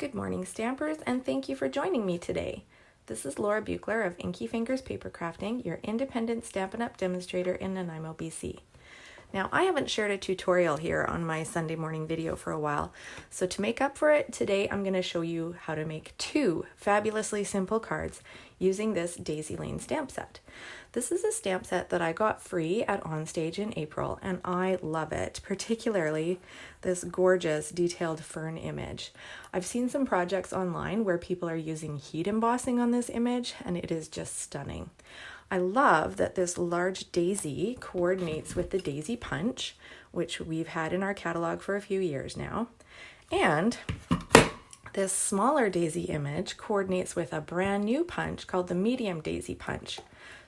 Good morning, Stampers, and thank you for joining me today. This is Laura Buechler of Inky Fingers Papercrafting, your independent Stampin' Up! Demonstrator in Nanaimo, BC. Now, I haven't shared a tutorial here on my Sunday morning video for a while, so to make up for it, today I'm going to show you how to make two fabulously simple cards using this Daisy Lane stamp set. This is a stamp set that I got free at Onstage in April, and I love it, particularly this gorgeous detailed fern image. I've seen some projects online where people are using heat embossing on this image, and it is just stunning. I love that this large daisy coordinates with the daisy punch, which we've had in our catalog for a few years now. And this smaller daisy image coordinates with a brand new punch called the medium daisy punch.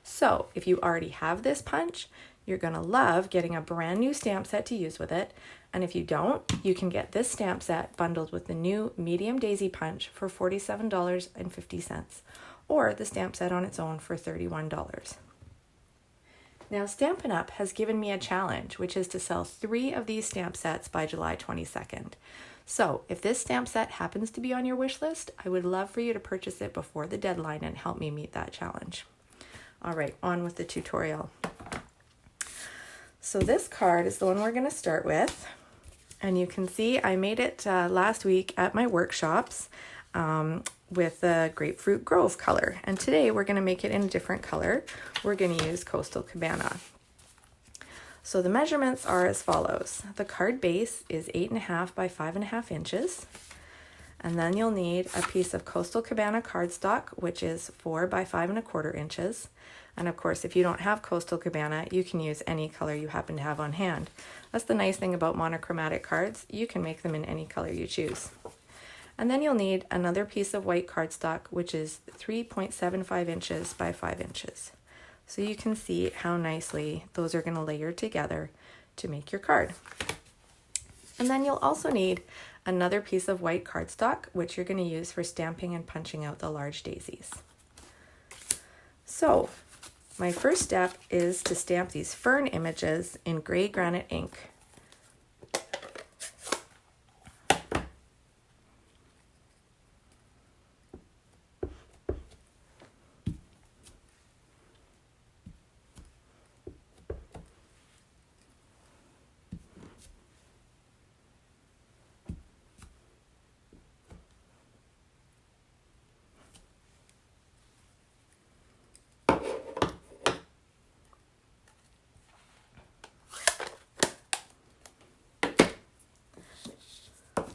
So if you already have this punch, you're going to love getting a brand new stamp set to use with it. And if you don't, you can get this stamp set bundled with the new medium daisy punch for $47.50. or the stamp set on its own for $31. Now, Stampin' Up! Has given me a challenge, which is to sell 3 of these stamp sets by July 22nd. So if this stamp set happens to be on your wish list, I would love for you to purchase it before the deadline and help me meet that challenge. All right, on with the tutorial. So this card is the one we're going to start with. And you can see I made it last week at my workshops. With the Grapefruit Grove color. And today we're going to make it in a different color. We're going to use Coastal Cabana. So the measurements are as follows. The card base is 8.5 by 5.5 inches. And then you'll need a piece of Coastal Cabana cardstock, which is 4 by 5.25 inches. And of course, if you don't have Coastal Cabana, you can use any color you happen to have on hand. That's the nice thing about monochromatic cards. You can make them in any color you choose. And then you'll need another piece of white cardstock, which is 3.75 inches by 5 inches. So you can see how nicely those are going to layer together to make your card. And then you'll also need another piece of white cardstock, which you're going to use for stamping and punching out the large daisies. So my first step is to stamp these fern images in gray granite ink.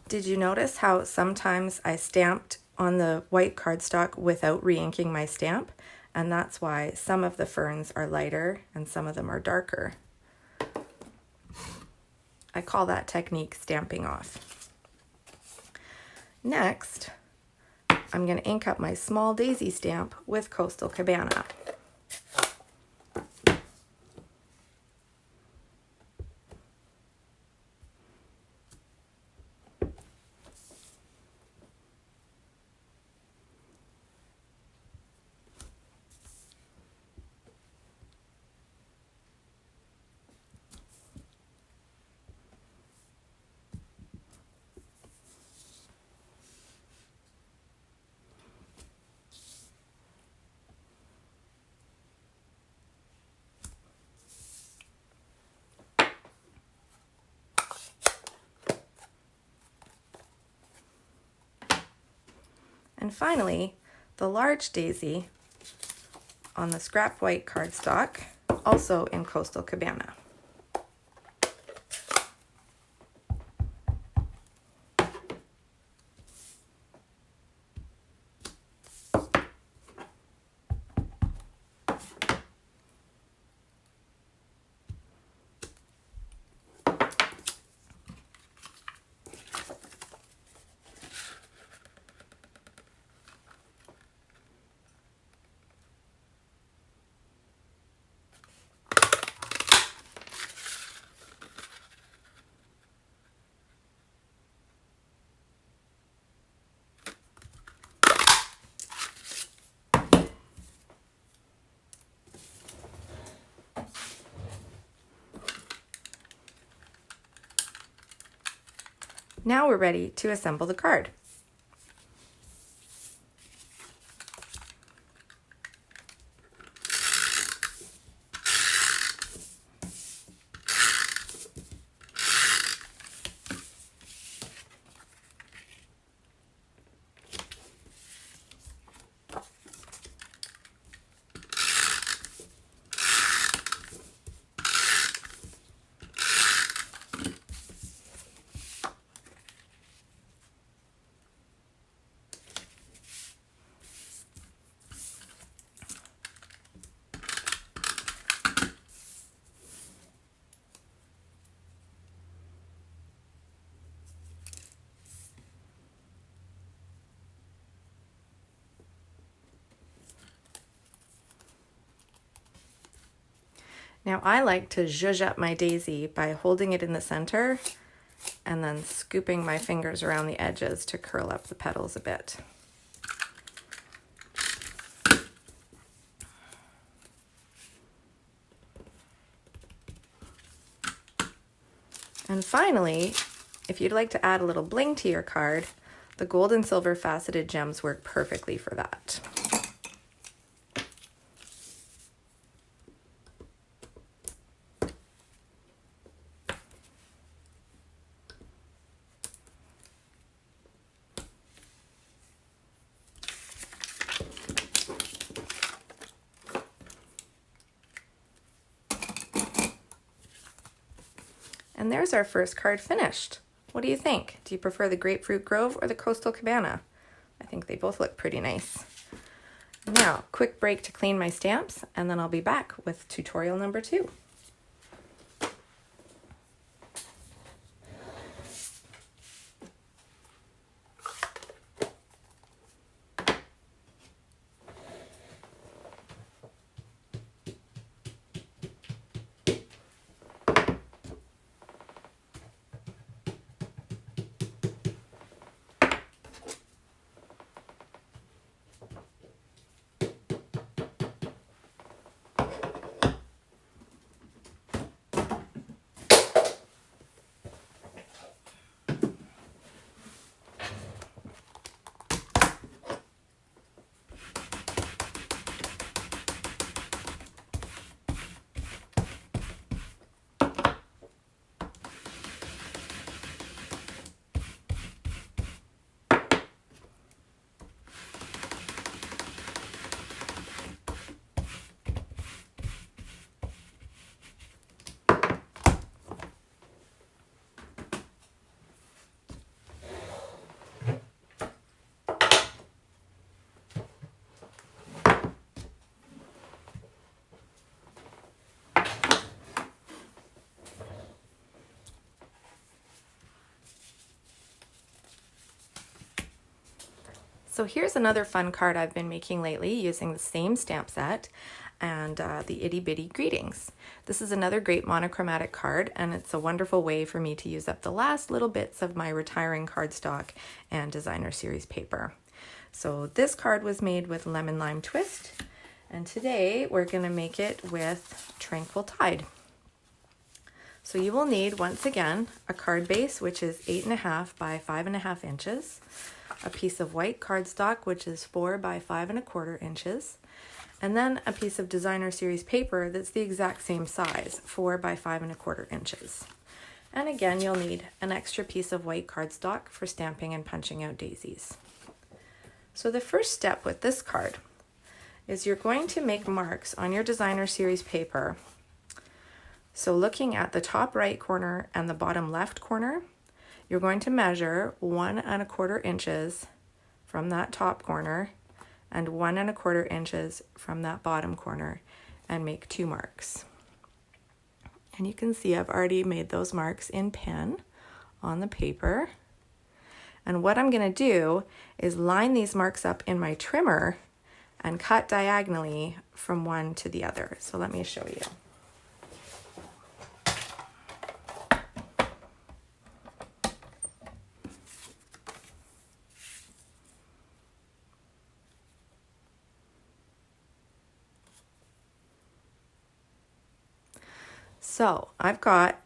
Did you notice how sometimes I stamped on the white cardstock without re-inking my stamp? And that's why some of the ferns are lighter and some of them are darker. I call that technique stamping off. Next, I'm going to ink up my small daisy stamp with Coastal Cabana. And finally, the large daisy on the scrap white cardstock, also in Coastal Cabana. Now we're ready to assemble the card. Now I like to zhuzh up my daisy by holding it in the center and then scooping my fingers around the edges to curl up the petals a bit. And finally, if you'd like to add a little bling to your card, the gold and silver faceted gems work perfectly for that. And there's our first card finished. What do you think? Do you prefer the Grapefruit Grove or the Coastal Cabana? I think they both look pretty nice. Now, quick break to clean my stamps, and then I'll be back with tutorial number 2. So here's another fun card I've been making lately using the same stamp set and the Itty Bitty Greetings. This is another great monochromatic card, and it's a wonderful way for me to use up the last little bits of my retiring cardstock and designer series paper. So this card was made with Lemon Lime Twist, and today we're going to make it with Tranquil Tide. So you will need, once again, a card base, which is 8.5 by 5.5 inches, a piece of white cardstock, which is 4 by 5.25 inches, and then a piece of designer series paper that's the exact same size, 4 by 5.25 inches. And again, you'll need an extra piece of white cardstock for stamping and punching out daisies. So the first step with this card is you're going to make marks on your designer series paper. So looking at the top right corner and the bottom left corner, you're going to measure 1.25 inches from that top corner and 1.25 inches from that bottom corner and make 2 marks. And you can see I've already made those marks in pen on the paper. And what I'm going to do is line these marks up in my trimmer and cut diagonally from one to the other. So let me show you. So I've got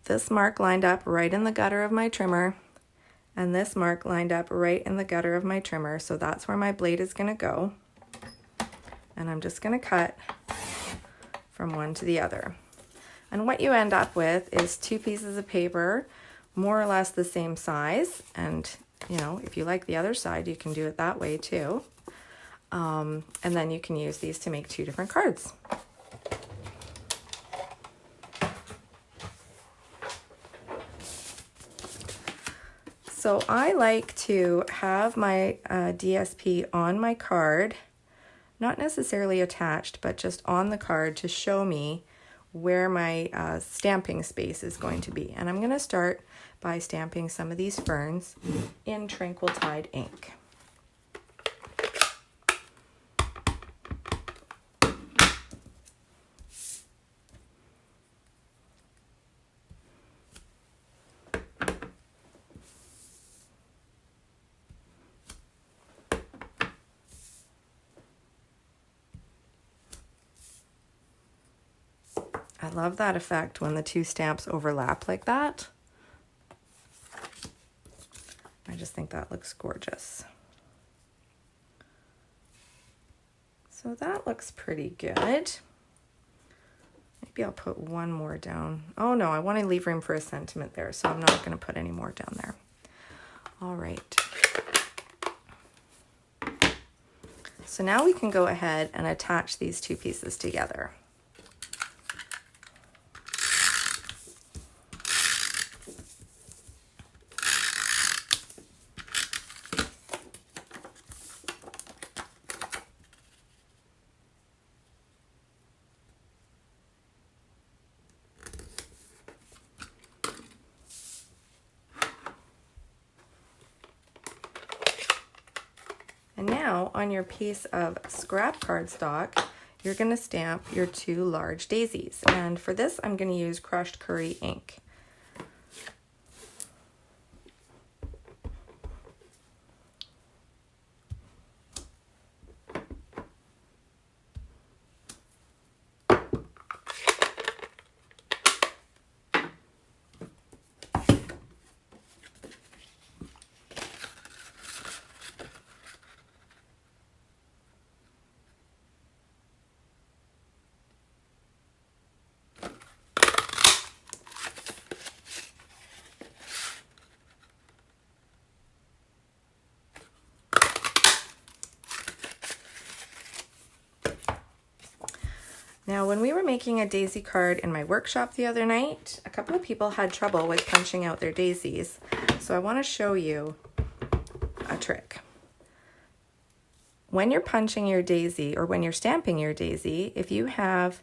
this mark lined up right in the gutter of my trimmer and this mark lined up right in the gutter of my trimmer. So that's where my blade is going to go. And I'm just going to cut from one to the other. And what you end up with is 2 pieces of paper, more or less the same size. And, you know, if you like the other side, you can do it that way too. And then you can use these to make 2 different cards. So I like to have my DSP on my card, not necessarily attached, but just on the card to show me where my stamping space is going to be. And I'm going to start by stamping some of these ferns in Tranquil Tide ink. love that effect when the two stamps overlap like that. I just think that looks gorgeous. So that looks pretty good. Maybe I'll put one more down. Oh no, I want to leave room for a sentiment there, so I'm not going to put any more down there. All right. So now we can go ahead and attach these two pieces together. And now on your piece of scrap cardstock, you're going to stamp your two large daisies. And for this, I'm going to use crushed curry ink. Now, when we were making a daisy card in my workshop the other night, a couple of people had trouble with punching out their daisies. So I want to show you a trick. When you're punching your daisy, or when you're stamping your daisy, if you have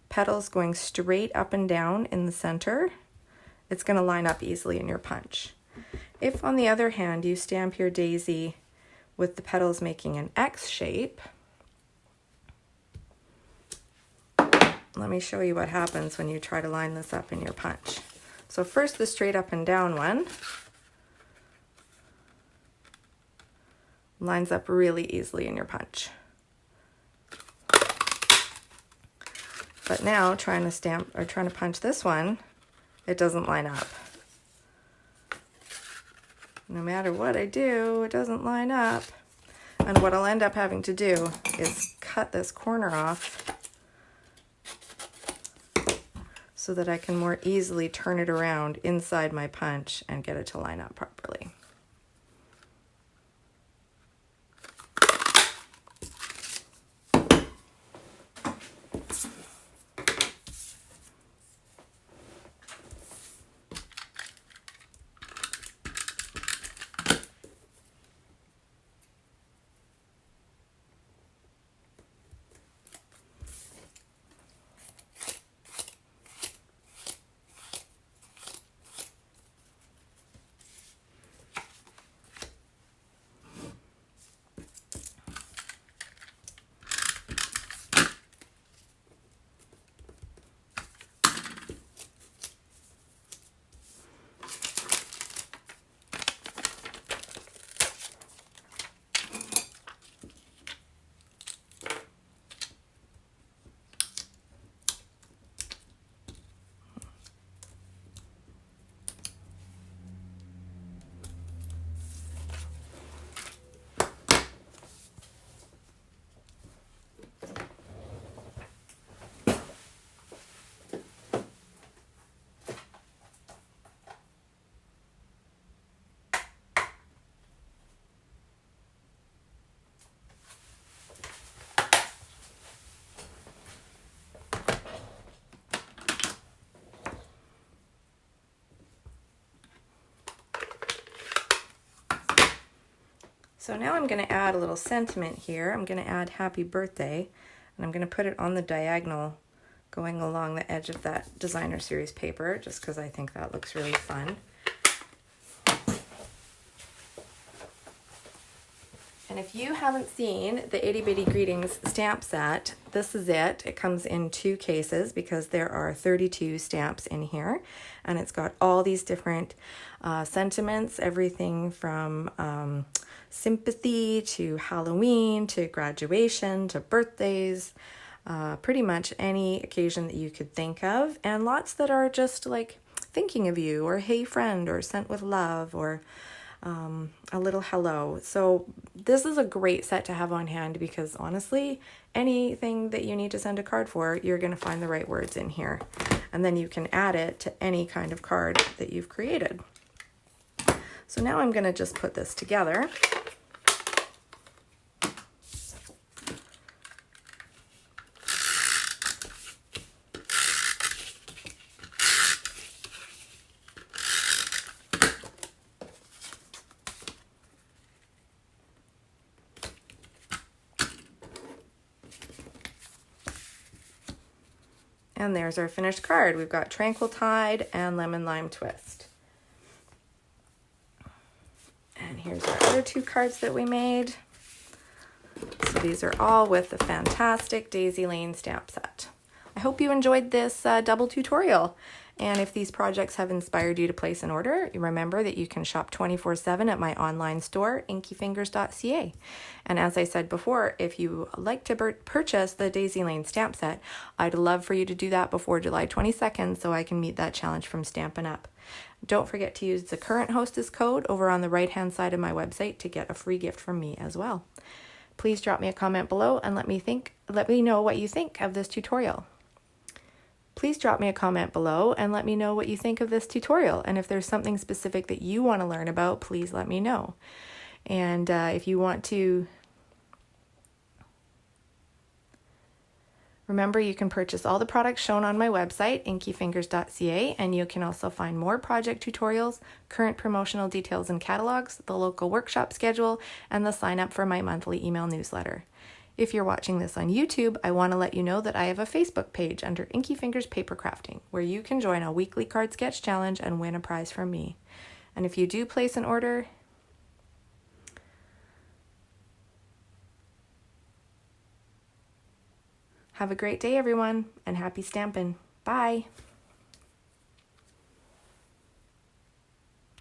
petals going straight up and down in the center, it's going to line up easily in your punch. If, on the other hand, you stamp your daisy with the petals making an X shape, let me show you what happens when you try to line this up in your punch. So first, the straight up and down one lines up really easily in your punch. But now trying to punch this one, it doesn't line up. No matter what I do, it doesn't line up. And what I'll end up having to do is cut this corner off so that I can more easily turn it around inside my punch and get it to line up properly. So now I'm going to add a little sentiment here. I'm going to add happy birthday, and I'm going to put it on the diagonal going along the edge of that designer series paper, just because I think that looks really fun. And if you haven't seen the Itty Bitty Greetings stamp set, this is it. It comes in 2 cases because there are 32 stamps in here, and it's got all these different sentiments, everything from sympathy to Halloween to graduation to birthdays. pretty much any occasion that you could think of, and lots that are just like thinking of you, or hey friend, or sent with love, or a little hello. So this is a great set to have on hand, because honestly, anything that you need to send a card for, you're going to find the right words in here. And then you can add it to any kind of card that you've created. So now I'm going to just put this together. And there's our finished card. We've got Tranquil Tide and Lemon Lime Twist. And here's our other two cards that we made. So these are all with the fantastic Daisy Lane stamp set. I hope you enjoyed this double tutorial. And if these projects have inspired you to place an order, remember that you can shop 24/7 at my online store, inkyfingers.ca. And as I said before, if you like to purchase the Daisy Lane stamp set, I'd love for you to do that before July 22nd so I can meet that challenge from Stampin' Up. Don't forget to use the current Hostess code over on the right-hand side of my website to get a free gift from me as well. Please drop me a comment below and let me know what you think of this tutorial. Please drop me a comment below and let me know what you think of this tutorial. And if there's something specific that you want to learn about, please let me know. And if you want to, remember you can purchase all the products shown on my website, inkyfingers.ca, and you can also find more project tutorials, current promotional details and catalogs, the local workshop schedule, and the sign up for my monthly email newsletter. If you're watching this on YouTube, I want to let you know that I have a Facebook page under Inky Fingers Papercrafting, where you can join a weekly card sketch challenge and win a prize from me. And if you do place an order, have a great day, everyone, and happy stampin'. Bye!